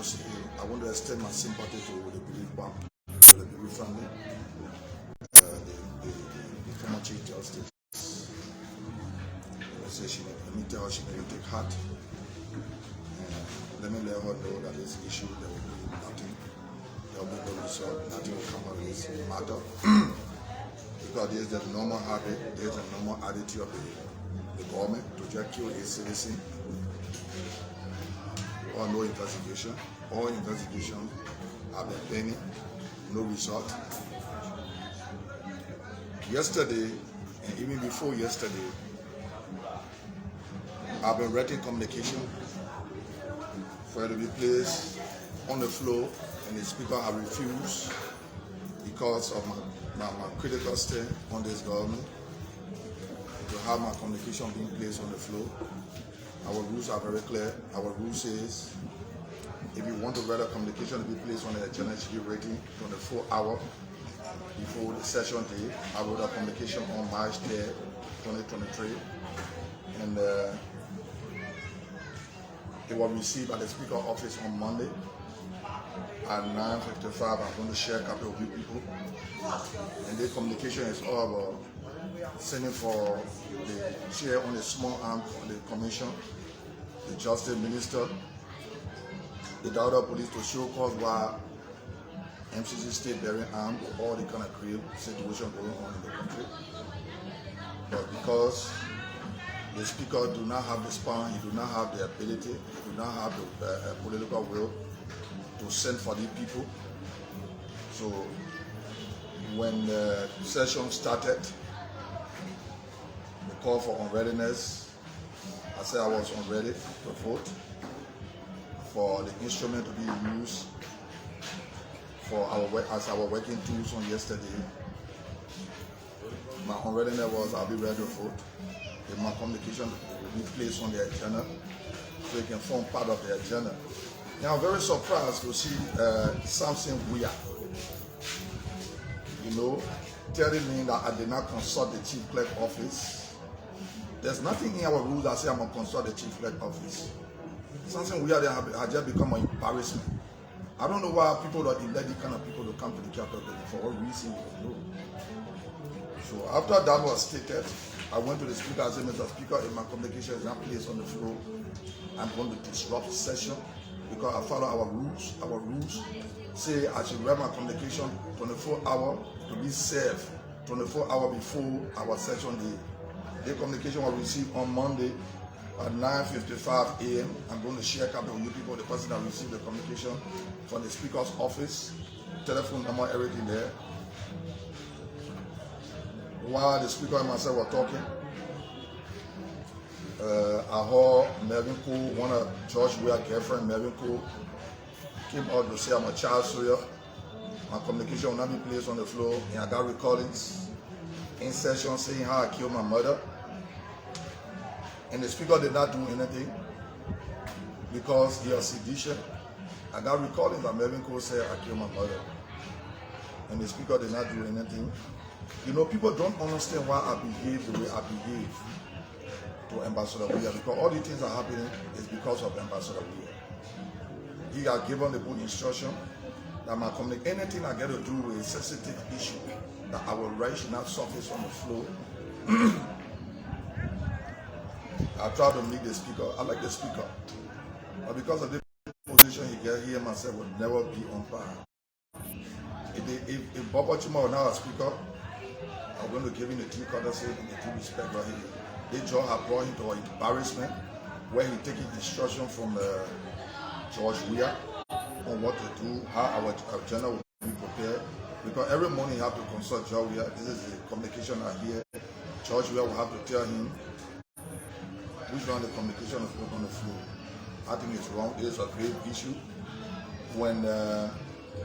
I want to extend my sympathy to the Bereaved family, the former Chief Justice. Let me tell her she may take heart. Let me let her know that this issue there will be nothing. There will be no result. Nothing will come out of this matter. Because there's the normal habit, there's a normal attitude of the government to just kill a citizen or no investigation. All investigations have been pending, no result. Yesterday, and even before yesterday, I've been writing communication for it to be placed on the floor, and the speaker has refused because of my critical stand on this government to have my communication being placed on the floor. Our rules are very clear. Our rule says if you want to write a communication to be placed on the agenda, it should be ready 24 hours before the session day. I wrote a communication on March 3rd, 2023, and it was received at the Speaker office on Monday at 9:55. I'm going to share a couple of you people. And the communication is all about sending for the chair on the small arm of the commission, the Justice Minister, the Daughter Police to show cause why MCC stay bearing armed with all the kind of create situation going on in the country. But because the speaker do not have the spine, he do not have the ability, he do not have the political will to send for the people. So when the session started, the call for unreadiness, I said I was unready to vote for the instrument to be used for as our working tools on yesterday. My unreadiness was I'll be ready to vote. If my communication will be placed on the agenda so it can form part of the agenda. Now I'm very surprised to see something weird, telling me that I did not consult the chief clerk office. There's nothing in our rules that say I'm going to consult the chief clerk office. Something weird has just become an embarrassment. I don't know why people don't elect the kind of people to come to the Capitol building, for what reason we don't know. So after that was stated, I went to the speaker and said, Mr. Speaker, if my communication is not placed on the floor, I'm going to disrupt the session because I follow our rules. Our rules say I should write my communication 24 hours to be served 24 hours before our session day. The communication was received on Monday at 9:55 a.m. I'm going to share a couple of you people, the person that received the communication from the speaker's office, telephone number, everything there. While the speaker and myself were talking, I heard Melvin Cole, one of George Weah's girlfriend, Melvin Cole, came out to say I'm a child soldier. My communication will not be placed on the floor, and I got recordings in session saying how I killed my mother. And the speaker did not do anything because he was sedition. I got recordings that Melvin Cole said I killed my mother. And the speaker did not do anything. People don't understand why I behave the way I behave to Ambassador Weah, because all the things that are happening is because of Ambassador Weah. He has given the good instruction that my communication, anything I get to do with a sensitive issue that I will write should not surface on the floor. I try to meet the speaker. I like the speaker, but because of the position he gets, he and myself will never be on par. If Bob Ochima was now a speaker, I'm going to give him the due courtesy and the due respect right here. This job have brought him to an embarrassment where he taking instruction from George Weah on what to do, how our agenda will be prepared. Because every morning you have to consult George Weah. This is the communication I hear. George Weah will have to tell him which one the communication is put on the floor. I think it's wrong. It is a grave issue. When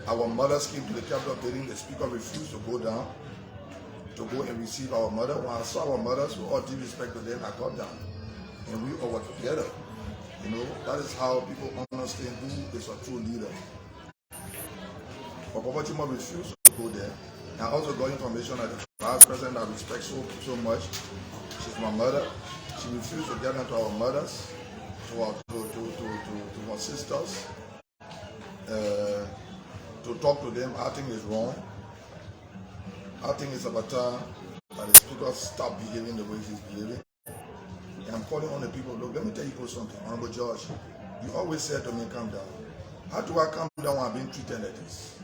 our mothers came to the Capitol building, the speaker refused to go down to go and receive our mother. When I saw our mothers, with all due respect to them, I got down. And we all were together. That is how people understand who is a true leader. But Papa Chima refused to go there. And I also got information that the vice president I respect so much, she's my mother. She refused to get into our mothers, to our sisters. to talk to them. I think it's wrong. I think it's about time that the speaker stop behaving the way he's behaving. And I'm calling on the people, look, let me tell you something. Honorable Judge, you always said to me, calm down. How do I calm down when I'm being treated like this?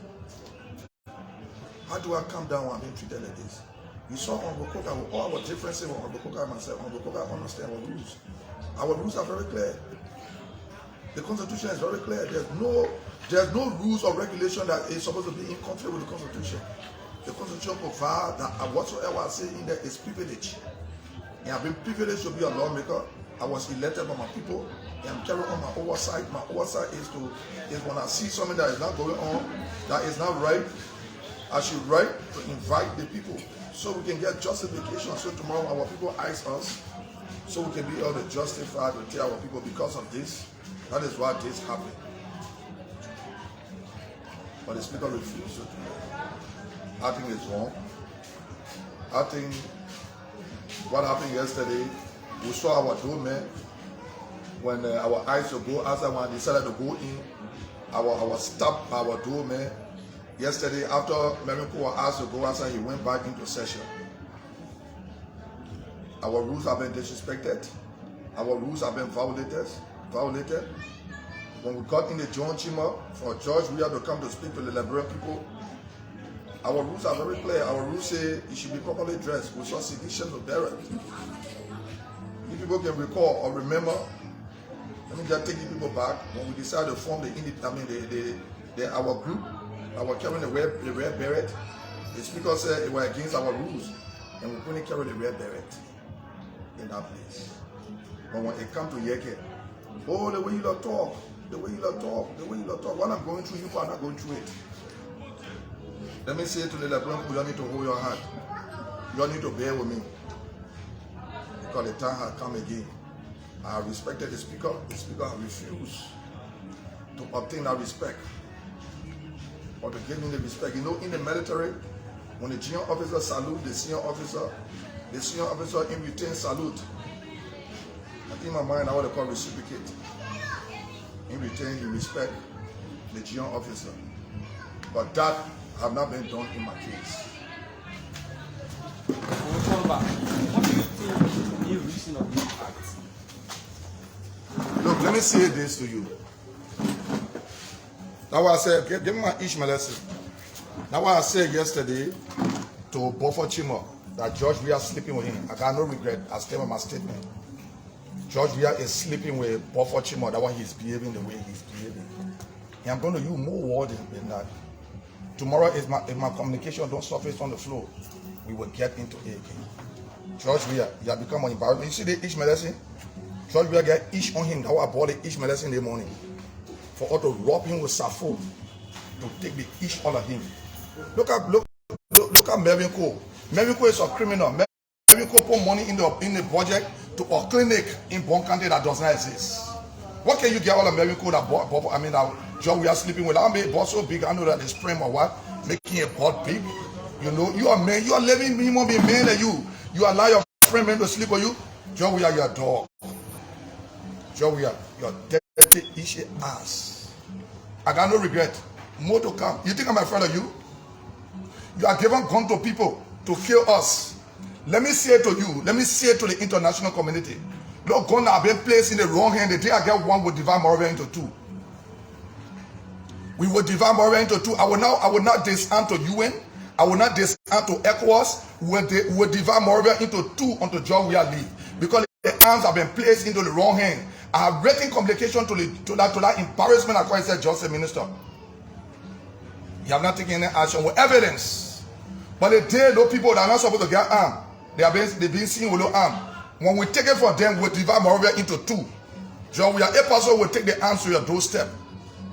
How do I calm down when I'm being treated like this? You saw Honorable Coker, with all our differences with Honorable Coker and myself. Honorable Coker understand our rules. Our rules are very clear. The Constitution is very clear. There's no rules or regulation that is supposed to be in conflict with the Constitution. The Constitution provides that whatsoever I say in there is privilege. And I've been privileged to be a lawmaker. I was elected by my people. And I'm carrying on my oversight. My oversight is when I see something that is not going on, that is not right, I should write to invite the people so we can get justification. So tomorrow our people ask us, so we can be able to justify to tell our people because of this. That is why this happened. But the speaker refused to do that. I think it's wrong. I think what happened yesterday, we saw our doorman when our eyes to go outside when I decided to go in. Our stop our doorman. Yesterday, after Memiko was asked to go outside, he went back into session. Our rules have been disrespected. Our rules have been violated. When we got in the John Chima for George, we had to come to speak to the Liberian people. Our rules are very clear. Our rules say it should be properly dressed. We saw sedition to bear it. If people can recall or remember, let me just take you people back when we decided to form our group. I was carrying the red beret. The speaker said it was against our rules, and we couldn't carry the red beret in that place. But when it comes to Yekeh, oh, the way you lot talk, what I'm going through, you are not going through it. Let me say to the Liberian people, you need to hold your hand. You need to bear with me. Because the time has come again. I respected the speaker has refused to obtain that respect. Or to give me the respect. You know, in the military, when the junior officer salute the senior officer in return salute. I think in my mind, I want to call reciprocate. In return, you respect the junior officer. But that have not been done in my case. What do you think the reason of this act? Look, let me say this to you. That's why I said, give me my Ishmael lesson. That's why I said yesterday to Buffer Chimo that George we are sleeping with him. I got no regret. I stand by my statement. George Weah is sleeping with Buffer Chimo. That's why he's behaving the way he's behaving. And I'm going to use more words than that. Tomorrow, if my communication don't surface on the floor, we will get into it again. George Weah, you have become an embarrassment. You see the Ishmael lesson? George Weah get ish on him. That's why I bought the Ishmael lesson in the morning. For us to rub him with Safo, to take the ish out of him. Look at Melvin Cole. Melvin Cole is a criminal. Melvin Cole put money in the budget to a clinic in Bon County that does not exist. What can you get all of Melvin Cole that John we are sleeping with? I mean, boss so big, I know that it's frame or what, making a butt big. You know, you are man, you are living minimum being man than you. You allow your friend man to sleep with you. John, we are your dog. John, we are your dirty ishy ass. I got no regret. More to come. You think I'm afraid of you? You are giving gun to people to kill us. Let me say to you, let me say to the international community, look, gun have been placed in the wrong hand. The day I get one, will divide Monrovia into two. We will divide Monrovia into two. I will not disarm to UN. I will not disarm to ECOWAS. We will divide Monrovia into two until John Weah leave. Because the arms have been placed into the wrong hand. I have written communication to that embarrassment according to the Justice Minister. You have not taken any action with evidence. But the day those people that are not supposed to get armed, they've been seen with no arm. When we take it from them, we'll divide Monrovia into two. John Weah, a person will take the arms to your doorstep.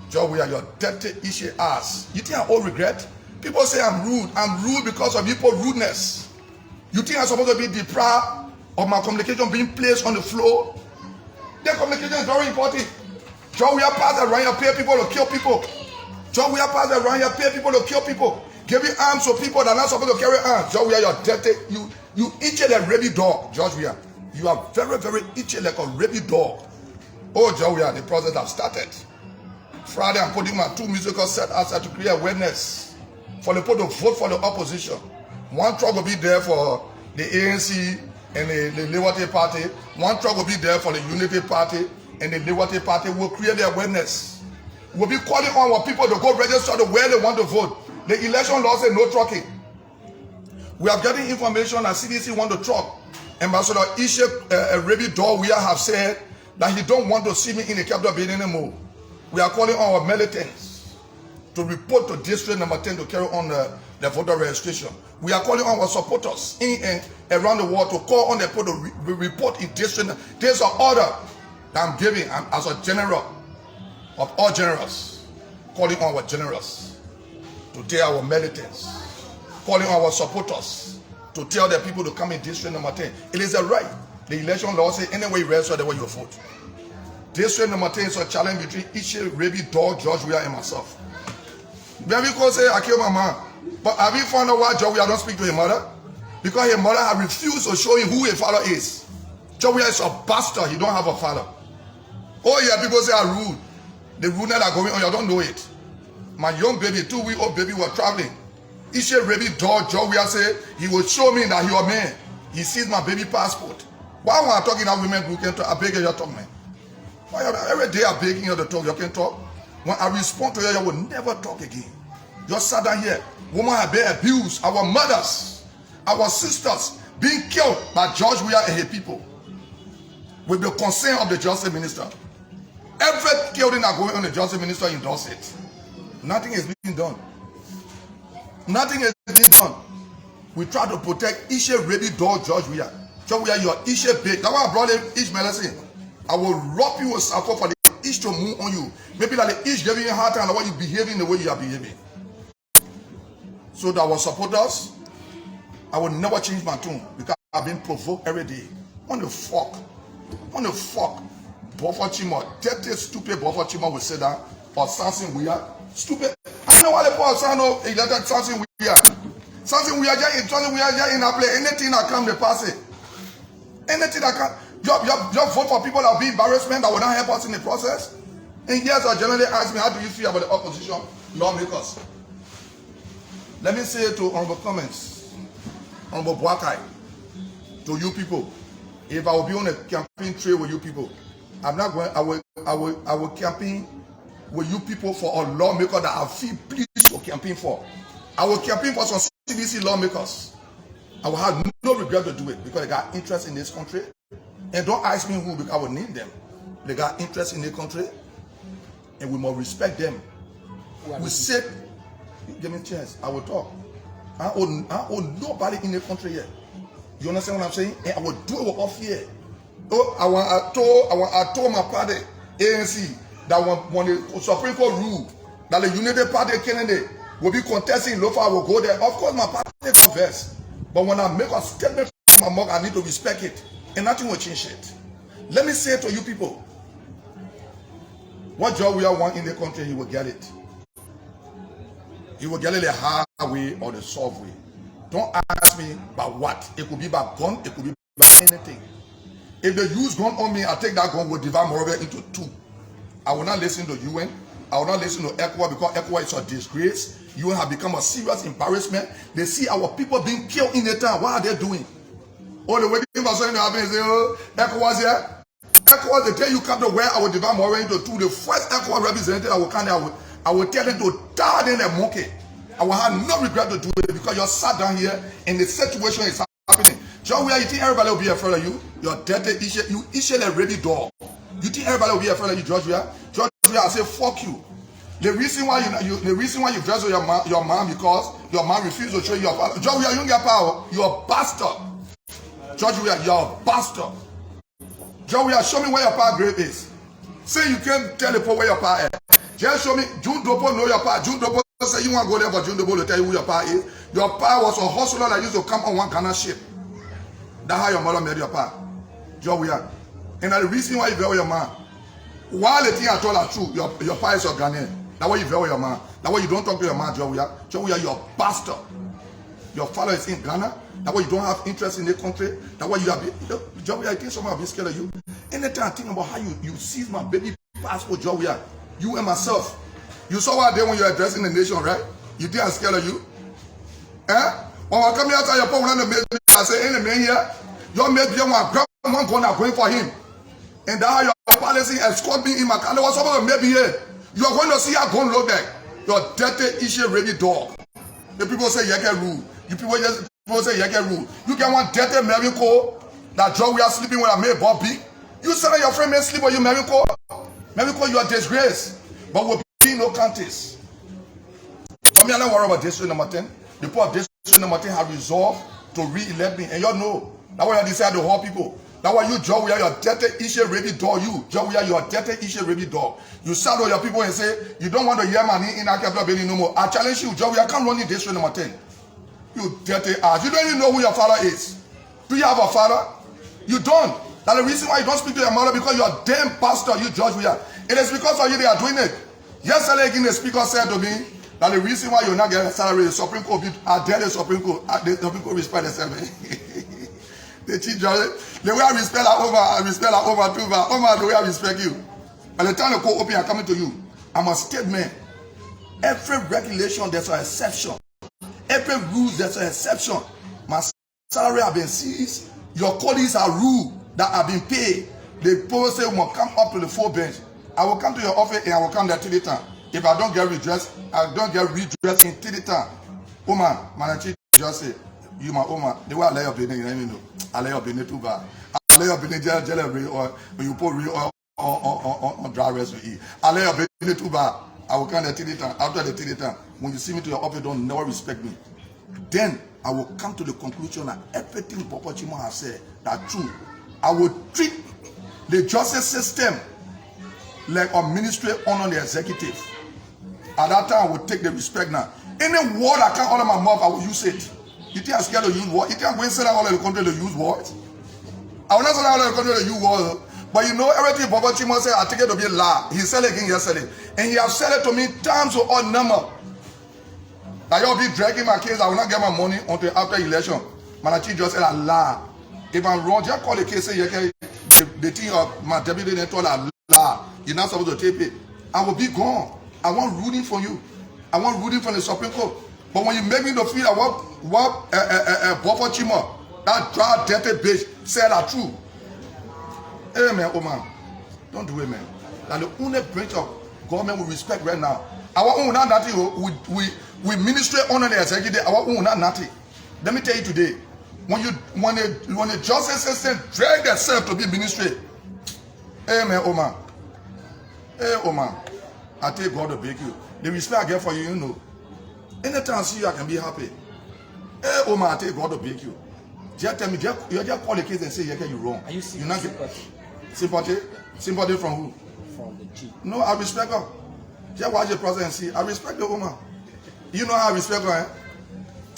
John Weah, your dirty, ishy ass. You think I owe regret? People say I'm rude. I'm rude because of people's rudeness. You think I'm supposed to be deprived of my communication being placed on the floor? Their communication is very important. John Weah passed around here, pay people to kill people. John Weah passed around here, pay people to kill people. Giving arms to people that are not supposed to carry arms. John Weah, you're dirty. You itchy like a rabid dog, George Weah. You are very, very itchy like a rabid dog. Oh, John Weah, the process has started. Friday, I'm putting my 2 musical sets outside to create awareness for the people to vote for the opposition. One truck will be there for the ANC and the Liberty Party. One truck will be there for the Unity Party and the Liberty Party. Will create the awareness. We'll be calling on our people to go register to where they want to vote. The election law says no trucking. We are getting information that CDC want to truck. Ambassador Yekeh Kolubah have said that he don't want to see me in the Capitol building anymore. We are calling on our militants to report to District Number 10 to carry on the voter registration. We are calling on our supporters in and around the world to call on the people to report in District. There's an order that I'm giving as a general of all generals, calling on our generals to tell our militants, calling on our supporters to tell the people to come in District Number 10. It is a right. The election law says any way you register, the way you vote. District Number 10 is a challenge between Yekeh Kolubah, George Weah, and myself. Maybe because say I killed my mom, but have you found out why George Weah don't speak to his mother? Because his mother has refused to show him who his father is. George Weah is a bastard. He don't have a father. Oh yeah, people say I'm rude. The rudeness that are going on, you don't know it. My young baby, 2-week-old baby, was traveling. Yekeh Kolubah, George Weah said he will show me that he was a man. He sees my baby passport. Why when I'm talking that women group can talk? I beg you to talk, man. Every day I'm begging you to talk, you can talk. When I respond to you, you will never talk again. You sat down here. Women have been abused. Our mothers, our sisters, being killed by George Weah and his people. With the consent of the Justice Minister. Every killing that going on, the Justice Minister endorses it. Nothing is being done. Nothing is being done. We try to protect Yekeh Kolubah, George Weah. George Weah, you are Yekeh big. That's why I brought in each medicine. I will rob you with support for the itch to move on you. Maybe like the itch giving you a hard time, the way you behaving the way you are behaving. So that our supporters, I will never change my tune because I've been provoked every day. On the fuck, Buffer Chima, dirty, stupid Buffer Chima will say that, or something weird, stupid. I know what the poor son of elected something weird. Something we are just in a play. Anything that come, they pass it. Anything that come. Your vote for people that will be embarrassment that will not help us in the process. And yes, I generally ask me, how do you feel about the opposition lawmakers? Let me say to honorable comments, honorable Boakai, to you people, if I will be on a campaign trail with you people, I'm not going. I will campaign with you people for a lawmaker that I feel pleased to campaign for. I will campaign for some CDC lawmakers. I will have no regret to do it because they got interest in this country. And don't ask me who, because I will name them. They got interest in the country, and we must respect them. We said, give me a chance, I will talk. I owe nobody in the country yet. You understand what I'm saying? And I will do it off here. Oh, I told my party, ANC, that when the Supreme Court ruled that the Unity Party candidate will be contesting Lofa, I will go there. Of course, my party confess. But when I make a statement from my mouth, I need to respect it. And nothing will change it. Let me say to you people, what job we are want in the country, he will get it. He will get it the hard way or the soft way. Don't ask me about what. It could be by gun, it could be by anything. If they use gun on me, I take that gun, will divide Monrovia into two. I will not listen to UN. I will not listen to ECOWAS because ECOWAS is a disgrace. UN have become a serious embarrassment. They see our people being killed in the town. What are they doing? Oh, the way people saying happen is oh, ECOWAS here. ECOWAS, the day you come to where I will divide Monrovia into two, the first ECOWAS representative I will come there, I will tell them to die in the monkey. I will have no regret to do it because you're sat down here and the situation is happening. John, where you think everybody will be afraid of you? You're dirty, you Yekeh ready dog. You think everybody will be afraid of you, George Weah? George Weah, I say fuck you. The reason why you dress with your mom because your mom refused to show you your father. George Weah, you don't get power. You're a bastard. George Weah, you're a bastard. George Weah, show me where your power grave is. Say you can't tell the poor where your power is. Just show me. June Dopo know your power. June Dopo say you want to go there for June Dopo to tell you who your power is. Your power was a hustler that used to come on one Ghana ship. That's how your mother made your power. George Weah. And the reason why you veil your man, while the thing I told are true, your power is your Ghanaian. That's why you veil your man. That's why you don't talk to your man, George Weah. George Weah, you're a bastard. Your father is in Ghana. That's why you don't have interest in the country. That's why you have George Weah, I think someone will be scared of you. Anytime I think about how you seize my baby passport, George Weah, You and myself. You saw what I did when you were addressing the nation, right? You think I'm scared of you? When I come here outside your phone, I say, ain't a man here. Your mate, you want to grab one gun, I'm going for him. And that's how your policy escort me in my car. What's over maybe here? You are going to see how gun look like. Your dirty issue ready dog. The people say Yekeh rule. You people say Yekeh rule. You get one dirty miracle that Joe we are sleeping when I made Bobby. You say that your friend may sleep with you miracle. Miracle, you are disgrace. But we'll be no counties. Come here, don't worry about district number 10. The people of district number 10 have resolved to re-elect me. And you all know. That's why you decide to hold people. That's why you, Joe, we are your dirty issue ready dog. You, Joe, we are your dirty issue ready dog. You shout on your people and say, you don't want to hear money in Akabla Beni no more. I challenge you, Joe, we are can't run in district number 10. You dirty ass. You don't even know who your father is. Do you have a father? You don't. That's the reason why you don't speak to your mother, because you are damn pastor, you judge we are. It is because of you they are doing it. Yesterday again the speaker said to me that the reason why you're not getting a salary, the Supreme Court, I dare the Supreme Court, the Supreme Court respect themselves. The chief judge, the way I respect her over too, but over the way I respect you. By the time the court open and coming to you, I'm a statement. Every regulation there's an exception. Every rule there's an exception. My salary have been seized. Your colleagues are rude that have been paid. The people say we must come up to the full bench. I will come to your office and I will come there till the time. If I don't get redressed, I don't get redressed until the time. Woman, my chief just say, you my woman, the way I lay up in it, you know, I lay up in it too bad. I lay up in it, jelly or you put real oil on dry rest to eat. I lay up in it too bad. I will come there till the time. After the till the time, when you see me to your office, don't never respect me. Then I will come to the conclusion that everything Papa Chimo has said that true. I will treat the justice system like a ministry under the executive. At that time, I will take the respect now. Any word I can't under my mouth, I will use it. You think I'm scared to use words? You think I'm going to say that all of the country to use words? I will not say that all of the country to use words. But you know, everything Papa Chimo said, I take it to be a lie. He said it again yesterday. And he has said it to me times to odd number. That you'll be dragging my case, I will not get my money until after election. Manachi just said a lie. If I'm wrong, just call the case, say, the thing of my deputy they told a lie. You're not supposed to tape it. I will be gone. I want ruling from you. I want ruling from the Supreme Court. But when you make me to feel that what Papa Chimo, that dry, dirty bitch, said are true. Hey, man, oh man, don't do it, man. That the only branch of government we respect right now. Our own not nothing. We ministry under the executive. Our own not nothing. Let me tell you today, when the justice system drag themselves to be ministry, hey man, oh man, hey oh man, I take God to beg you. The respect I get for you, you know. Anytime I see you, I can be happy. Hey oh man, I take God to beg you. Just tell me, you just call the case and say, Yekeh, you're wrong. Are you seeking sympathy? Sympathy from who? From the chief. No, I respect her. Just watch the process and see. I respect the woman. You know how I respect her, eh?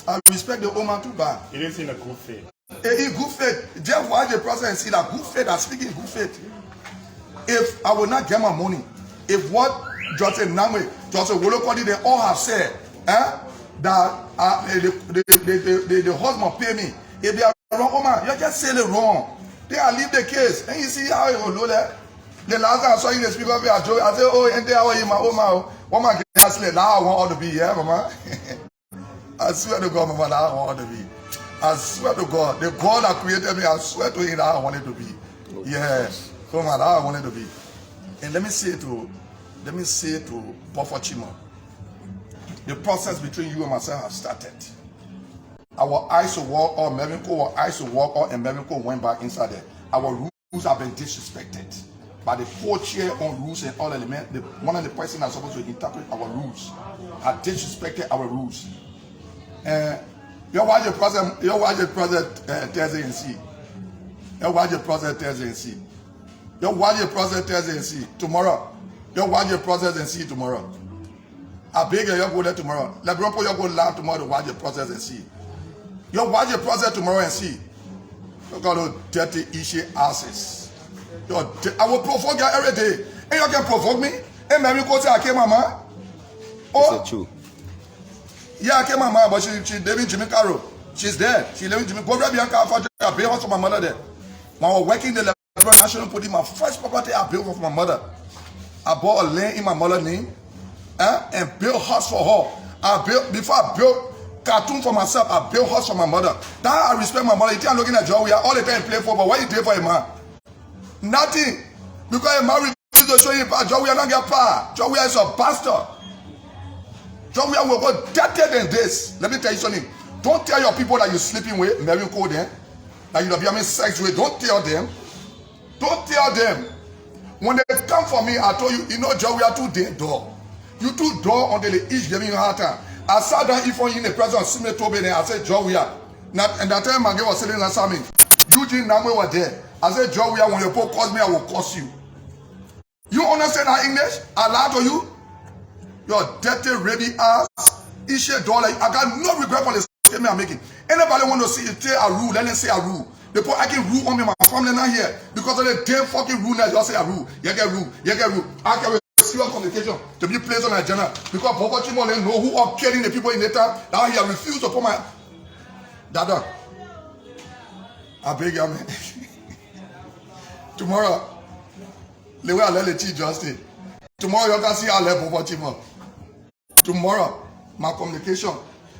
I respect the woman too bad. It is in a good faith. In good faith. Just watch the process and see that good faith, I'm speaking good faith. If I will not get my money, if what Joseph Namwe, Joseph Wolokodi, they all have said, that the husband pay me, if they are wrong, woman, you just say it wrong. They are leave the case. And you see how it will do that. The last time I saw you in the speaker, I said, oh, and there are you, my woman, now I want all to be here, mama. I swear to God, mama, now I want all to be. I swear to God, the God that created me, I swear to him that I want it to be. Yes. So man, I want it to be. And let me say to Papa Chimo, the process between you and myself has started. Our eyes to walk or Merico, eyes to walk or Merico went back inside there. Our rules have been disrespected. By the co-chair on rules and all elements, one of the person that's supposed to interpret our rules have disrespected our rules. You watch the process Thursday and see. You watch the process Thursday and see. You watch the process Thursday and see. Tomorrow, you watch the process and see tomorrow. I beg you, go there tomorrow. Let me put you go live tomorrow to watch the process and see. You watch the process tomorrow and see. You got those dirty issue asses. I will provoke you every day. And you can provoke me. And maybe go say I came mama. Oh, is it true? Yeah, I came mama, but she living Jimmy Carroll. She's there. She living Jimmy. Go grab your car for I pay for my mother there. When I was working the Liberia National Police, my first property I built for my mother. I bought a land in my mother's name, and built house for her. Before I built cartoon for myself, I built house for my mother. That I respect my mother. You think I'm looking at John, we are all the time playing for, but what you did for a man? Nothing. Because a man refused to show you power. John, we are not get power. John, we are a bastard. John, we are more dirtier than this. Let me tell you something. Don't tell your people that you're sleeping with, marrying code them, that you're having sex with. Don't tell them. Don't tell them. When they come for me, I told you, you know, John, we are too dull. You too dull until they each giving you a hard time. I sat down if in the presence of Sime Tobe and I said, John, we are. And that time my girl was sitting answer me. Eugene Namwe were there. I said, John, we are. When you calls me, I will curse you. You understand our English? I lie to you. Your dirty, ready ass. Ishe dollar. I got no regret for the statement I'm making. Anybody want to see it, say a rule, let them say a rule. They put I can rule on me, my family not here. Because of the damn fucking rule now, just say a rule. Yekeh rule. Yekeh rule. I can serious communication to be placed on the agenda. Because Bobo Chimole know who are killing the people in the town. Now he refused to put my Dada. I beg you, man. Tomorrow, the way I let the chief justice. Tomorrow you can see I let Bobo Chimole. Tomorrow, my communication.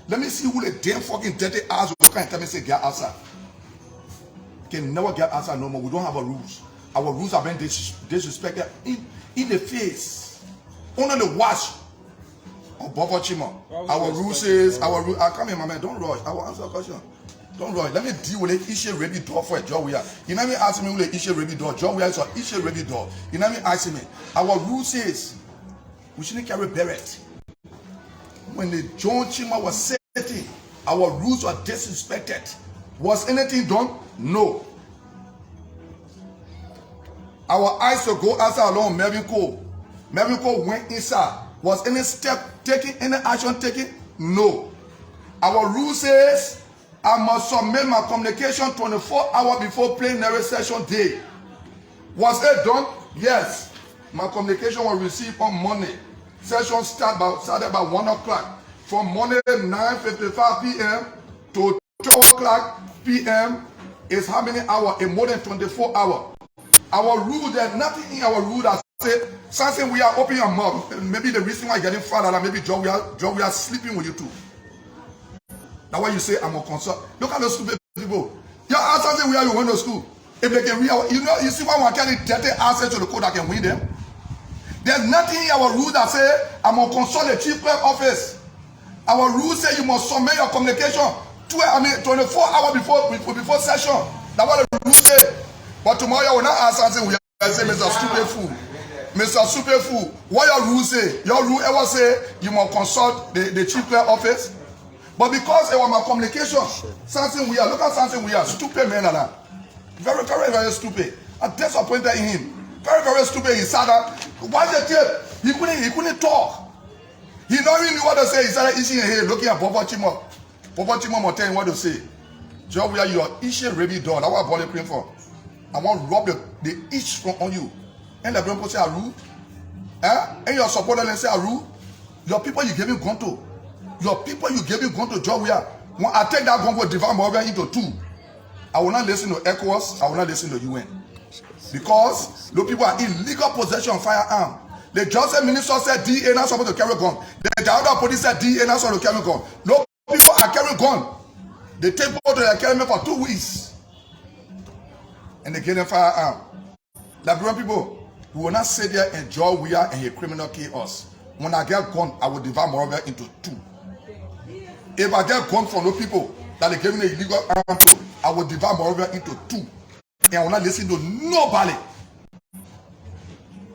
Let me see who the damn fucking dirty ass will come and tell me say get outside. Can never get outside no more. We don't have our rules. Our rules have been disrespected in the face. Only the watch of Bobo Chimo. Our rules is our rule. Come here, my man. Don't rush. I will answer a question. Don't rush. Let me deal with the issue ready door for a job we are. You know me ask me who the issue ready door. Job we are so issue ready door. You know me ask me. Our rule says we shouldn't carry beret. When the John Chima was setting, our rules were disrespected. Was anything done? No. Our eyes to go outside along Melvin Cole. Melvin Cole went inside. Was any step taken, any action taken? No. Our rule says I must submit my communication 24 hours before plenary session day. Was it done? Yes. My communication was received on Monday. Session started by 1 o'clock. From Monday 9:55 p.m. to 12 o'clock p.m. is how many hours? In more than 24 hours. Our rule, there's nothing in our rule that says something we are opening your mouth. Maybe the reason why you're getting father, maybe John, we are sleeping with you too. That's why you say I'm a concern. Look at those stupid people. You ask something where you went to school. If they can read, you see why we're carrying dirty assets to the code that can win them. There's nothing in our rule that say I'm gonna consult the chief clerk office. Our rule say you must submit your communication 24 hours before session. That's what the rule say. But tomorrow you will not ask something. We say, Mr. Stupid Fool. Mr. Stupid Fool, what your rule say? Your rule ever say you must consult the chief clerk office? But because it was my communication, something we are. Look at something we are. Stupid man like that. Very, very, very stupid. I'm disappointed in him. Very, very stupid. He sat down. Why the tape? He couldn't talk. He don't really know what to say. He started itching his head, looking at Bobo Chimo. Bobo Chimo will tell him what to say. Joe, we are your itching ready done. That's what I'm body praying for. I want to rub the itch from on you. And the people say, "Are rude?" And your supporters say, "Are rude?" Your people you gave him gun to. Your people you gave him gun to. Joe, we are. When I take that gun, will divide Monrovia into two. I will not listen to ECOWAS. I will not listen to UN. Because those people are illegal possession of firearm. The justice minister said DA not supposed to carry gun. The director of police said DA not supposed to carry gun. No people are carrying gun. They take people to their carry for 2 weeks. And they get them firearm. Liberian people, we will not sit there and enjoy we are and a criminal kill us. When I get gun, I will divide Monrovia into two. If I get gun from those people that they giving the illegal arm to, I will divide Monrovia into two. And I will not listen to nobody.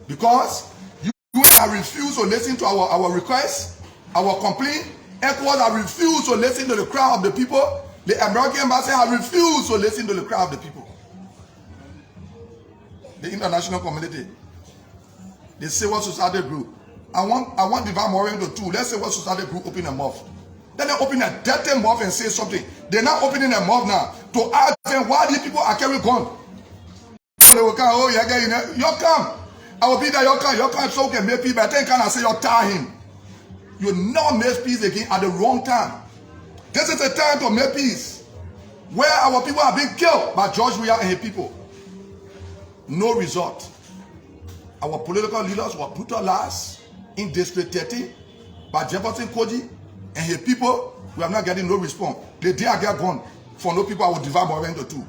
Because you have refused to listen to our requests, our complaint. ECOWAS have refused to listen to the cry of the people. The American embassy have refused to listen to the cry of the people. The international community, the civil society group. I want divide Monrovia into two. Let's say what society group open a mouth. Then they open a dirty mouth and say something. They're not opening a mouth now to ask them why these people are carrying gun. So they will come, oh yeah, you come. I will be there, you come so can make peace, but then can I say you tie him. You never make peace again at the wrong time. This is the time to make peace. Where our people are being killed by George Weah and his people. No result. Our political leaders were brutalized in District 30 by Jefferson Koji and his people. We are not getting no response. The day I get gone, for no people, I will divide more into two.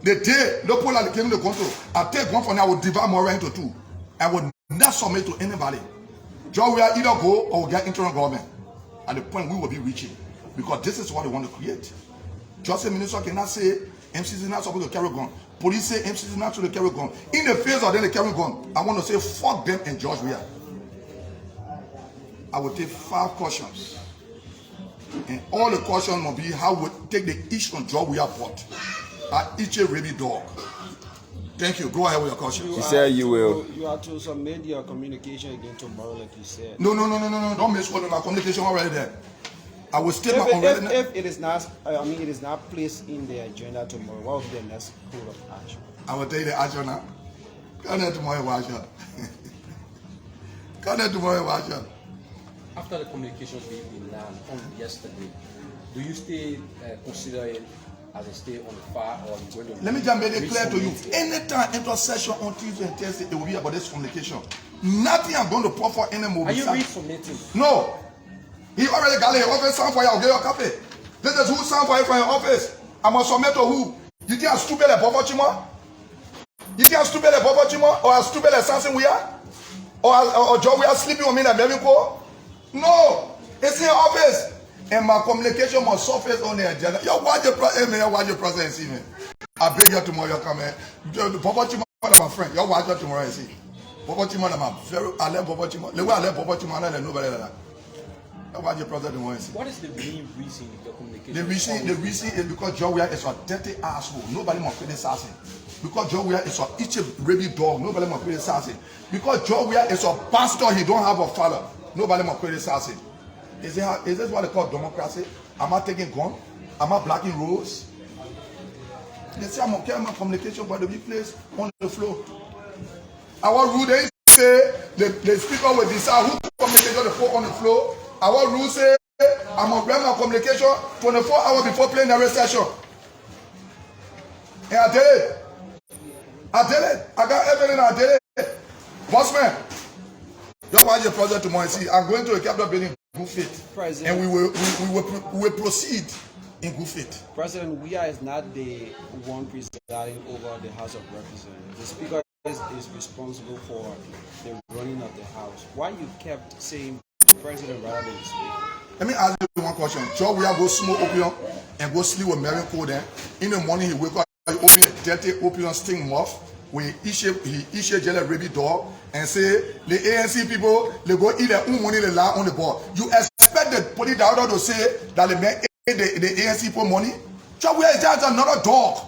The day no people came to control, I take one for now, I will divide more into two. I will not submit to anybody. Just we are either go or we get interim government. At the point we will be reaching. Because this is what they want to create. Just a minister cannot say MCC is not supposed to carry gun. Police say MCC is not supposed to carry gun. In the face of them they carry gun, I want to say fuck them and George Weah. I will take 5 cautions. And all the cautions will be how we take the each on George Weah bought. At each a rabid dog. Thank you. Go ahead with your caution. You said you will. You are to submit your communication again tomorrow, like you said. No. Don't miss one of my communication already there. I will state my if it is not, it is not placed in the agenda tomorrow, what will be the next course of action? I will tell you the action now. Come there tomorrow, action. Come there tomorrow, action. After the communication being done on yesterday, do you still consider it as a stay on the fire, or you going to? Let me just make it clear to you. Anytime intercession on Tuesday and Thursday, it will be about this communication. Nothing I'm going to pour for anymore. Are you resubmitting? No. He already got your office signed for you. I'll get your copy. This is who signed for you from your office. I must submit to who? You think I'm stupid like Bobo Chimo? You think I'm stupid like Bobo Chimo? Or I'm stupid like Samson Weah? Or Joe Weah sleeping on me like Americo? No. It's in your office. And my communication must surface on the agenda. Yo, watch your process and see me. I beg you tomorrow, you come here. Bobo Chimo is my friend. You watch it tomorrow and see. Bobo Chimo is my very, I love Bobo Chimo. The way I love Bobo Chimo, I love nobody like that. What is the main reason of your communication? The reason is because Joe Weah is a dirty asshole. Nobody must criticize him. Because Joe Weah is a each baby dog. Nobody must criticize him. Because Joe Weah is a pastor. He don't have a father. Nobody must criticize him. Is this what they call democracy? Am I taking gun? Am I blocking roads? They say I'm okay. My communication by the big place on the floor. Our rule they say the speaker will decide who communication the floor on the floor. Our rules say I'm on my communication 24 hours before playing the session. And I did it. I got everything I did it. Bossman, don't watch the project tomorrow and see. I'm going to a capital building in good faith. And we will proceed in good faith. President Weah is not the one presiding over the House of Representatives. The speaker is responsible for the running of the House. Why you kept saying President rather than speaker? Let me ask you one question. Joe Weah go smoke opium and go sleep with Mary Cole then. In the morning he wake up, he open a dirty opium sting muff with he issue jelly baby dog and say the ANC people they go eat their own money they lie on the board. You expect the police director to say that they make the ANC people money? Joe Weah is just another dog.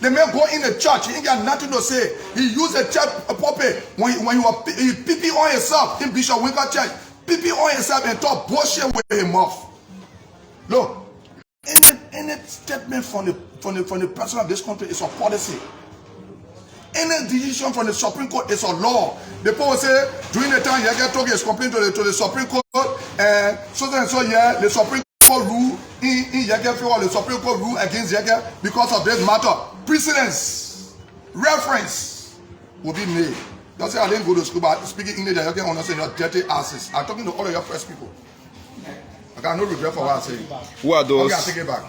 The man go in the church, he ain't got nothing to say. He used a church puppet when he pee on himself in Bishop Winker Church. Pee on himself and talk bullshit with him off. Look, any statement from the president of this country is a policy. Any decision from the Supreme Court is a law. The people say during the time Yekeh took his complaint to the Supreme Court, and so yeah, the Supreme Court rule in Yekeh favor, the Supreme Court rule against Yekeh because of this matter. Precedence, reference will be made. Don't say I didn't go to school, but speaking English, you can understand your dirty asses. I'm talking to all of your first people. I got no regret for what I say. Who are those? Okay, I'll take it back.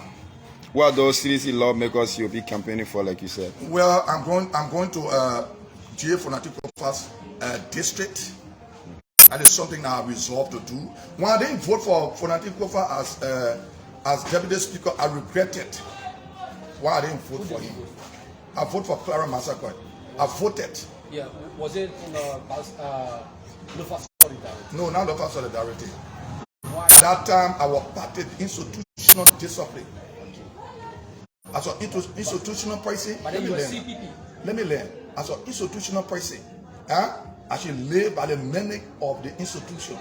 Who are those CDC lawmakers you'll be campaigning for, like you said? Well, I'm going to GA Fanatic Kofa's district. That is something that I resolved to do. When I didn't vote for Fanatic Kofa as deputy speaker, I regretted why I didn't vote for him. I voted for Clara Massacre. I voted. Yeah, was it in Lofa Solidarity? No, not Lofa Solidarity. Why? That time I was party institutional discipline. As an institutional person, But then you were CPP. Let me learn. As an institutional person, I should live by the mandate of the institution.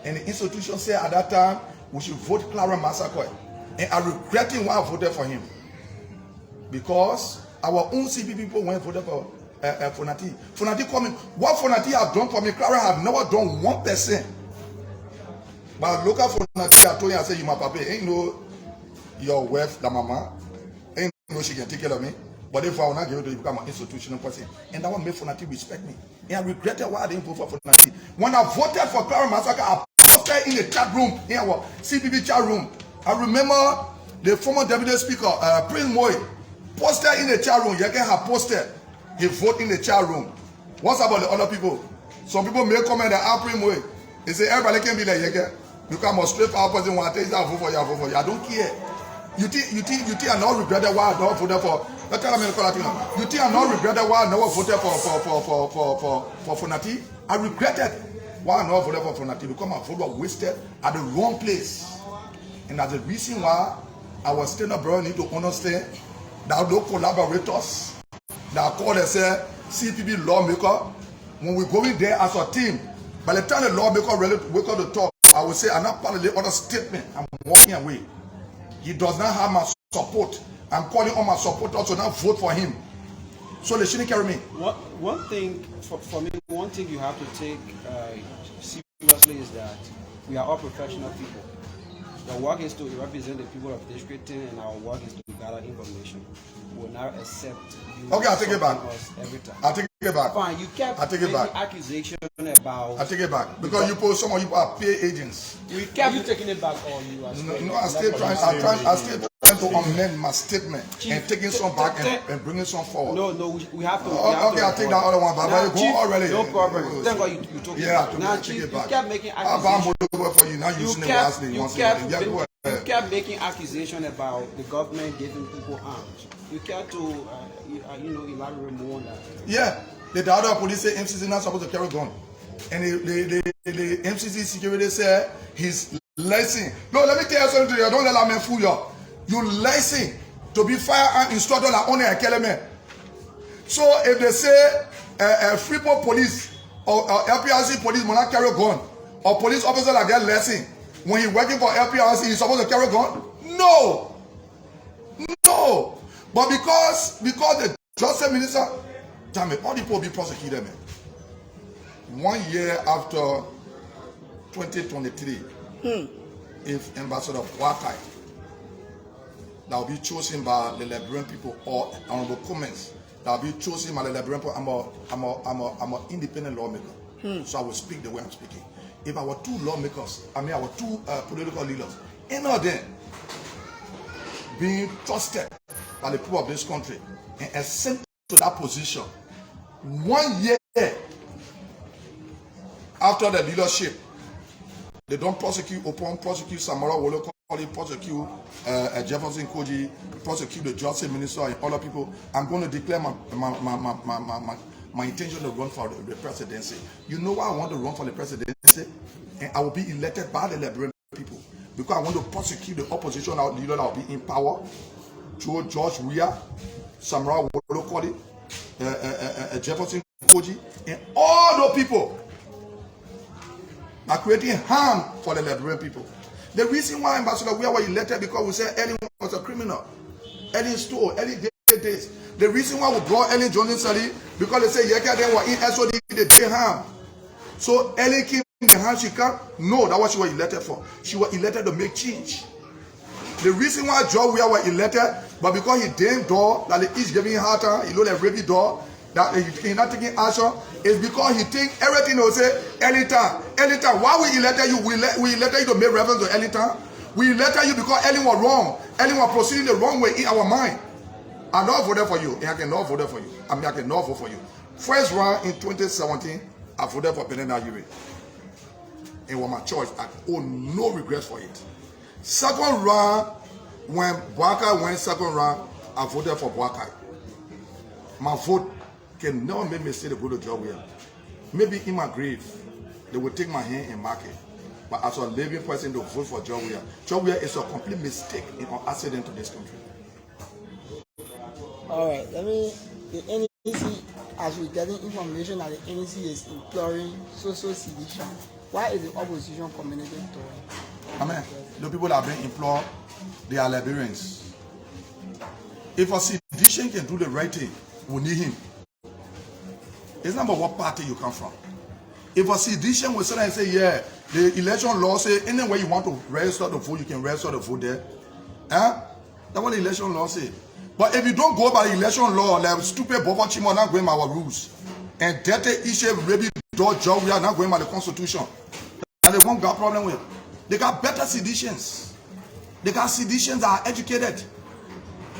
And the institution said at that time we should vote Clara Massacre. And I regretted why I voted for him. Because our own CP people went voted for Fonati. Fonati coming. What Fonati have done for me, Clara have never done 1%. But local Fonati, I told you, I said, you my papa, ain't no your wife, the mama, ain't no she can take care of me. But if I will not give it to you, become an institutional person. And that one made Fonati respect me. And I regretted why I didn't vote for Fonati. When I voted for Clara Massacre, I posted in the chat room, in our CPB chat room. I remember the former deputy speaker, Prince Moy, posted in the chat room. Yekeh had posted. He voted in the chat room. What's about the other people? Some people may comment that Prince Moy. They say everybody can be like Yekeh. You come a straight power person want to tell you I vote for you, I vote for you. I don't care. You think I'm not regretted why I don't vote for. You think I'm not regretted why I never voted for Fonati? I regretted why I never voted for Fonati because my vote was wasted at the wrong place. And that's the reason why our state abroad need to understand that those collaborators that call themselves CPB lawmaker, when we go in there as a team, by the time the lawmaker really wake up to talk, I will say I'm not part of the other statement. I'm walking away. He does not have my support. I'm calling on my supporters to not vote for him. So they shouldn't carry me. One thing, for me, one thing you have to take seriously is that we are all professional people. The work is to represent the people of District 10 and our work is to gather information. We will not accept you. Okay, I'll take it back. Every time. I'll take it back. Fine, you kept making accusation about. I'll take it back. Because you post some of you are peer agents. We kept Are you taking it back or you are No, I'm still trying to amend my statement and taking some back and bringing some forward. No, we have to. Okay, I'll take that other one back. But you go already. No problem. Thank God you took it back. Now, Chief, you kept making accusations. For you now using it lastly. You kept making accusations about the government giving people arms. You kept to, elaborate more on that. Yeah, the other police say MCC not supposed to carry a gun, and the MCC security said he's licensed. No, let me tell you something to you. Don't let me fool you. You licensed to be firearm instructor like only a Keleme. So if they say Freeport police or LPRC police will not carry a gun, or police officer like that lesson, when he's working for LPRC, he's supposed to carry a gun? No. But because the justice minister, damn it, all the people will be prosecuted, man. 1 year after 2023, if Ambassador Wakai that will be chosen by the Liberian people or honorable comments that will be chosen by the Liberian people, I'm an independent lawmaker. So I will speak the way I'm speaking. If our two lawmakers, our two political leaders, any of them being trusted by the people of this country and ascend to that position 1 year after the leadership, they don't prosecute Opon, prosecute Samara Wolokoli, prosecute Jefferson Koji, prosecute the justice minister and other people. I'm going to declare my intention to run for the presidency. You know why I want to run for the presidency? And I will be elected by the Liberian people because I want to prosecute the opposition leader that will be in power. George Weah, Samara Wolokoli, Jefferson Koji, and all those people are creating harm for the Liberian people. The reason why Ambassador Weah was elected because we said Ellen was a criminal. Ellen stole, Ellen did this. The reason why we brought Ellen Johnson Sally because they say Yekeh then were in SOD, they did harm. So Ellen came in the harm she can't. No, that's what she was elected for. She was elected to make change. The reason why George Weah was elected, but because he damn door that they each giving hard time, he know that rapey door, that he not taking action, is because he think everything will say anytime. Why we elected you? We elected you to make reference to anytime. We elected you because Ellen was wrong. Ellen was proceeding the wrong way in our mind. I not voted for you, and I cannot vote for you. I cannot vote for you. First round in 2017, I voted for Penena Yuri. It was my choice. I owe no regrets for it. Second round, when Boakai went second round, I voted for Boakai. My vote can never make me say to go to George Weah. Maybe in my grave, they will take my hand and mark it. But as a living person to vote for George Weah, George Weah is a complete mistake in an accident to this country. All right, the NEC, as we're getting information that the NEC is imploring social sedition, why is the opposition community doing? The people that are being implored, they are Liberians. If a sedition can do the right thing, we need him. It's not about what party you come from. If a sedition will sit there and say, yeah, the election law say anywhere you want to register the vote, you can register the vote there. That's what the election law say. But if you don't go by the election law, like stupid Bobo Chimo not going by our rules, and dirty issue baby dog job, we are not going by the constitution. And they won't got problem with. They got better seditions. They got seditions that are educated.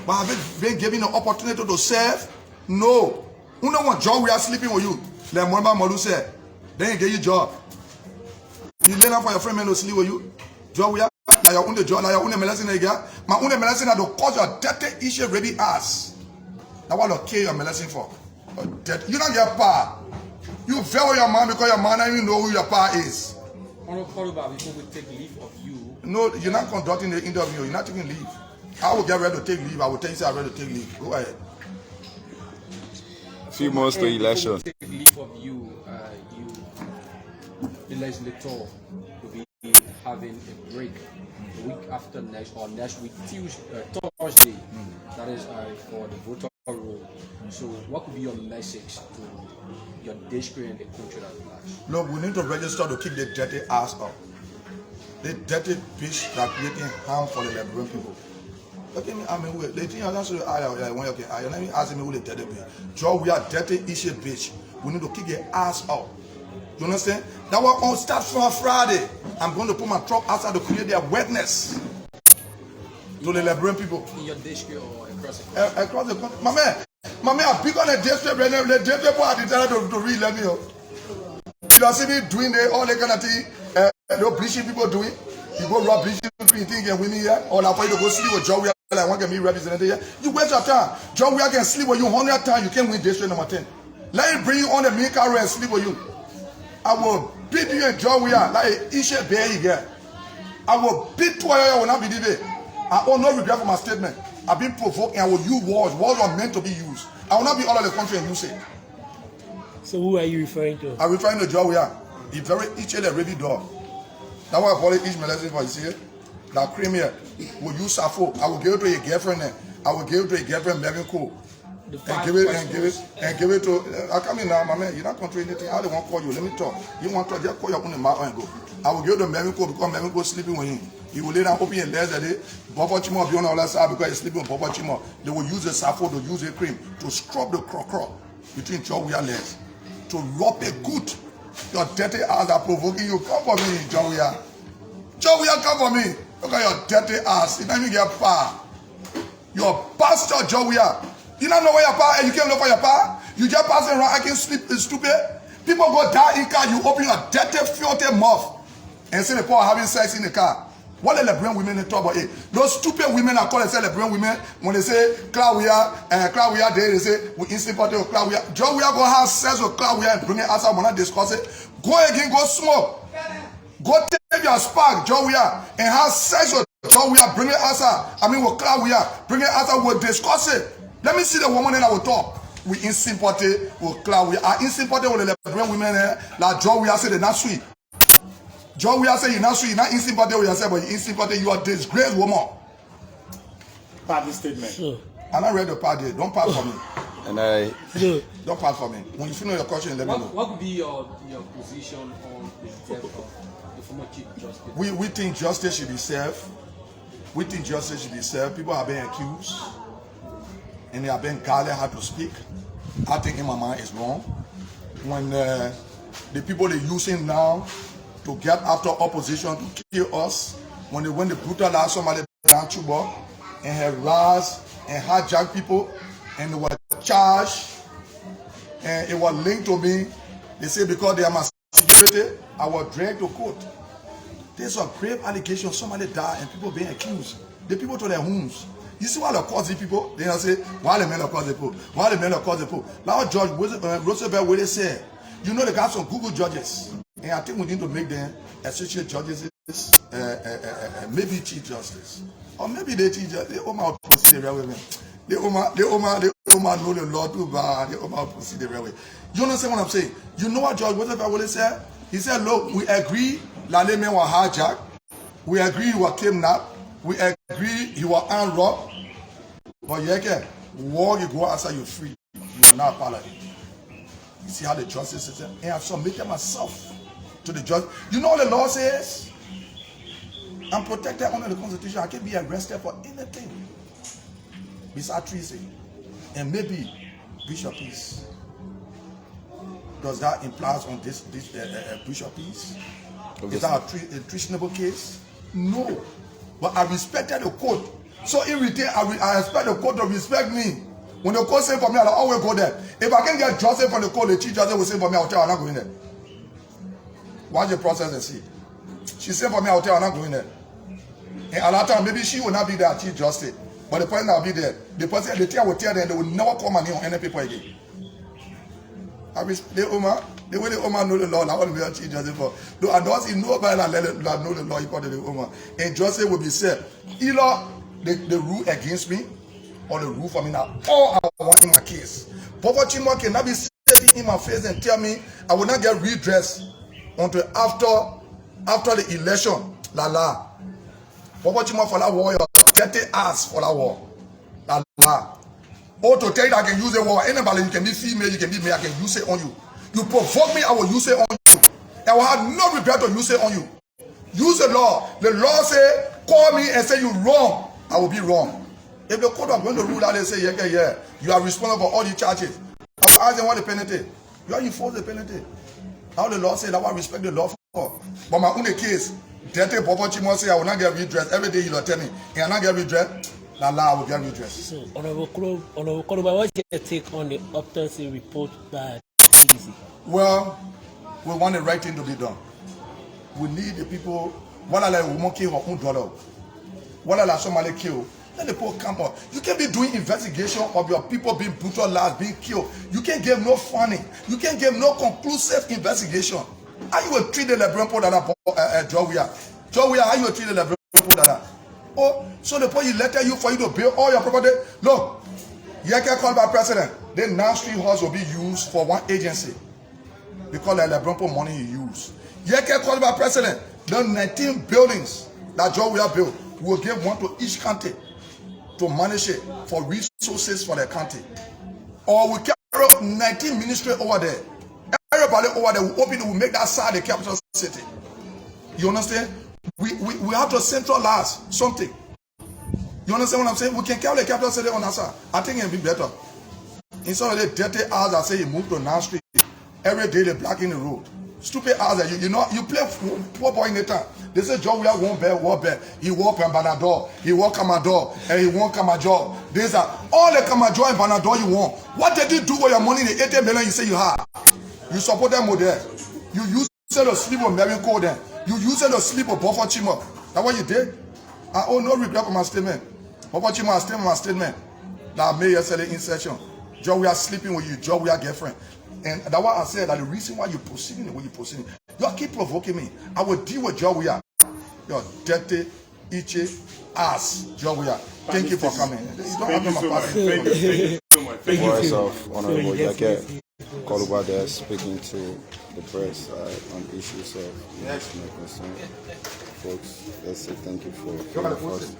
But have they been given an opportunity to serve? No. Who know what job we are sleeping with you? Like Mwamba Molu said. Then you get your job. You lay down for your friend man to sleep with you. Job we are. Like your own job, like your own medicine again. My own medicine that will cause your dirty issue ready ass. That's what will kill your medicine for. You don't get power. You fail your man because your man don't even know who your power is. Honorable Kolubah, before we take leave of you. No, you're not conducting the interview. You're not taking leave. I will get ready to take leave. I will tell you say I'm ready to take leave. Go ahead. A few months to election. Before we take leave of you, the legislator will be having a break the week after next week, Thursday. That is for the voter roll. So, what could be your message to your district and the country at large? Look, we need to register to kick the dirty ass up. The dirty bitch that creating harm for the Liberian people. Okay, I mean, they think I'm not sure I want to let me ask me who the dirty bitch. Joe, we are dirty issue bitch. We need to kick your ass up. You understand? That one on start from Friday. I'm going to put my truck outside to create their wetness to the Liberian people. In your district or across the country? Across the country. My man, I pick on the district, the district boy I decided to read let me know. You see me doing all the kind of thing, the bleaching people doing. You go rob bleaching people, you think you can win me here? Or I want you to go sleep with John Weir, I want to get me represented here. You waste your time. John Weir can sleep with you 100 times, you can't win district number 10. Let me bring you on the main car and sleep with you. I will beat you in John Weir like Ishe Bear you get. I will beat you, I will not believe it. I owe no regret for my statement. I've been provoked and I will use words. Words are meant to be used. I will not be all over the country and use it. So who are you referring to? I'm referring to John Weir. He's very each and every dog. That's why I call it each medicine for you see it. That cream here will use Safo. I will give it to your girlfriend there. I will give it to your girlfriend Megan Cole. And give it to I come in now, my man. You're not controlling anything. I don't want to call you. Let me talk. You want to talk, just call your own mouth and go. I will give it to Megan Cole because Megan Cole sleeping with him. He will lay down open your legs that day. Bobo Chimo will be on the other side because he's sleeping with Bobo Chimo. They will use the Safo to use a cream to scrub the crop between John Weir legs. To rub a good. Your dirty ass are provoking you. Come for me, John Weir. John Weir, come for me. Look at your dirty ass. You don't even get power. Your pastor, John Weir. You don't know where your power is. You can't look for your power. You just passing around acting stupid. People go die in car. You open your dirty, filthy mouth and see the poor having sex in the car. What the Liberian women they talk about it? Those stupid women are called themselves Liberian women. When they say Cloud Weir, they say we instant of Cloud Weir. John Weir go have sex with Cloud Weir and bring it outside. We're not discuss it. Go again, go smoke. Go take your spark, John Weir, and have sex with John Weir. Bring it outside. I mean, with Cloud Weir, bring it outside. We'll discuss it. Let me see the woman that will talk. We in sympathy with Cloud Weir. Are in sympathy with the Liberian women like John Weir say they're not sweet. John Weir say you're not sweet, you're not in sympathy with yourself, but you're in sympathy, you are a disgraced woman. Party statement. Sure. I'm not ready to party. Don't part for me. Don't part for me. When you finish your question, let me know. What would be your position on the death of the former Chief Justice? We think justice should be served. We think justice should be served. People are being accused and they are being guided how to speak. I think in my mind is wrong. When the people they're using now to get after opposition to kill us, when they brutalized somebody down Chuba and harassed and hijacked people and they were charged and it was linked to me, they say because they are my security, I was dragged to court. There's a grave allegation, somebody died and people being accused. The people to their homes. You see why they cause the people? They say, why the men are causing the people? Why the men are causing the people? Now Judge Roosevelt what they say, you know they got some Google judges. And I think we need to make them associate judges, maybe chief justice, or maybe they teach us. They all proceed the right way. They all know the law too bad. They all proceed the right way. You understand what I'm saying? You know what Judge Roosevelt what he said? He said, look, we agree Lale men were hijacked. We agree he was kidnapped. We agree he was armed robbed. But Yekeh, war you go outside, you're free. You will not apologize. You see how the justice system, and I've submitted myself to the judge. You know what the law says? I'm protected under the Constitution. I can be arrested for anything. beside treason, and maybe Bishop Peace. Does that imply on this Bishop Peace? Is that a treasonable case? No. But I respected the court. So in return, I expect the court to respect me. When the court say for me, I'll always go there. If I can get justice from the court, the chief justice will say for me, I'll tell her I'm not going there. Watch the process and see. She said for me, I'll tell her I'm not going there. And a lot of time, maybe she will not be there, chief justice. But the person that will be there, the person, the thing I will tell them, they will never call my name on any people again. I respect the way the Oma know the law, I want to be a chief justice for. Though I don't see nobody that know the law equal to the Oma. And justice will be said, either they rule against me, or the rule for me. Now all I want in my case. Papa Chimo cannot be sitting in my face and tell me I will not get redressed until after the election. La. Papa Chimo for that war, your dirty ass for that war. La. Or to tell you that I can use a war. Anybody, you can be female, you can be male, I can use it on you. You provoke me, I will use it on you. I will have no regret to use it on you. Use the law. The law say, call me and say you wrong. I will be wrong. If the court are going to rule out and say, yeah, you are responsible for all the charges, I will ask them what the penalty. You are enforce the penalty. How the law say that I respect the law for. But my own case, dirty Papa Chimo say I will not get redressed. Every day you will tell me, and I not get redressed. La I will get redressed. So, Honorable Kolubah, what's your take on the autopsy report by CDC? Well, we want the right thing to be done. We need the people. What I like woman kill her own daughter. What I like somebody kill. Let the people come on. You can't be doing investigation of your people being brutalized, being killed. You can't give no funding. You can't give no conclusive investigation. How you will treat the Liberian people that are Joe, how you will treat the Liberian people that are? Oh, so the police letter you for you to build all your property. Look, Yekeh Kolubah president. The Nashville house will be used for one agency because the Liberian people money you use. Yekeh Kolubah president. The 19 buildings that Joe built will give one to each county to manage it for resources for the country. Or we carry up 19 ministry over there. Everybody over there will open it, will make that side the capital city. You understand? We have to centralize something. You understand what I'm saying? We can carry the capital city on our side. I think it'll be better. Instead of the dirty hours that say you move to North Street, every day they block in the road. Stupid hours that you play poor boy in the town. They say Joe William won't bear. He walk Banador, he walk Camador, and he won't Camajor. These are all the Camajor and Banador you want. What did you do with your money? The 80 million you say you have. You support them with that. You use it to sleep on Mary Code. You use it to sleep on Buffer Chimo. That's what you did. I owe no regret for my statement. Buffer Chimo, I stand with my statement that I made yesterday in session. Joe, we are sleeping with you. Joe, we are girlfriend. And that's why I said that the reason why you're proceeding the way you're proceeding, you keep provoking me. I will deal with Joe. We are your dirty, itchy ass. Joe, we are. Thank you for coming. Thank you so much. Thank you Voice so much. of Honorable Yekeh Kolubah there speaking to the press on issues of national concern. Folks, let's say thank you for the first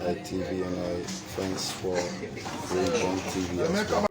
TV and thanks for Green TV.